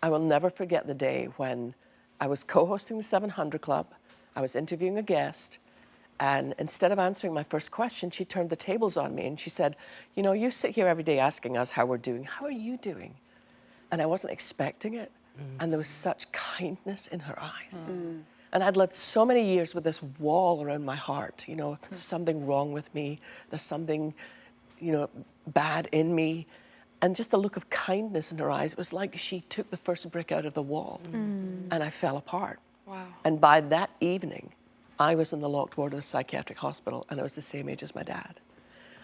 I will never forget the day when I was co-hosting the 700 Club. I was interviewing a guest, and instead of answering my first question, she turned the tables on me and she said, you know, you sit here every day asking us how we're doing. How are you doing? And I wasn't expecting it. And there was such kindness in her eyes. And I'd lived so many years with this wall around my heart, you know, there's something wrong with me, there's something, you know, bad in me. And just the look of kindness in her eyes, it was like she took the first brick out of the wall and I fell apart. Wow. And by that evening, I was in the locked ward of the psychiatric hospital and I was the same age as my dad.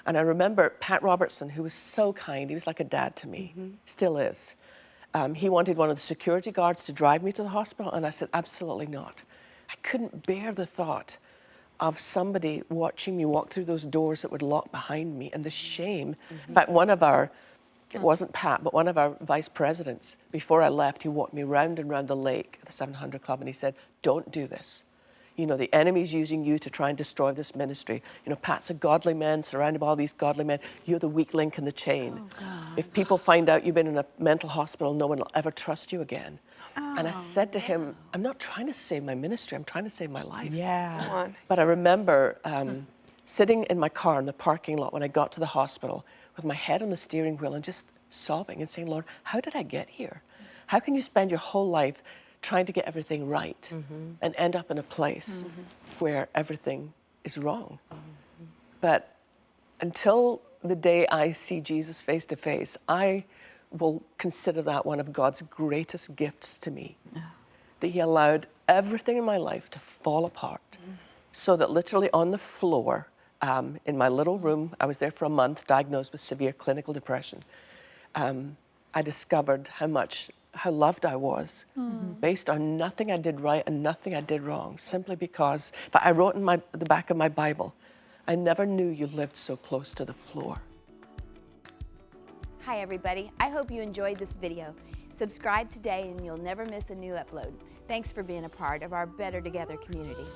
And I remember Pat Robertson, who was so kind, he was like a dad to me, still is. He wanted one of the security guards to drive me to the hospital, and I said, absolutely not. I couldn't bear the thought of somebody watching me walk through those doors that would lock behind me, and the shame. In fact, one of our, it wasn't Pat, but one of our vice presidents, before I left, he walked me round and round the lake, the 700 Club, and he said, don't do this. You know, the enemy's using you to try and destroy this ministry. You know, Pat's a godly man, surrounded by all these godly men. You're the weak link in the chain. If people find out you've been in a mental hospital, no one will ever trust you again. And I said to him, I'm not trying to save my ministry, I'm trying to save my life. Yeah. But I remember sitting in my car in the parking lot when I got to the hospital with my head on the steering wheel and just sobbing and saying, Lord, how did I get here? How can you spend your whole life trying to get everything right and end up in a place where everything is wrong? But until the day I see Jesus face to face, I will consider that one of God's greatest gifts to me. That he allowed everything in my life to fall apart so that literally on the floor in my little room, I was there for a month, diagnosed with severe clinical depression. I discovered how loved I was based on nothing I did right and nothing I did wrong, simply because, but I wrote in the back of my Bible, I never knew you lived so close to the floor. Hi everybody, I hope you enjoyed this video. Subscribe today and you'll never miss a new upload. Thanks for being a part of our Better Together community.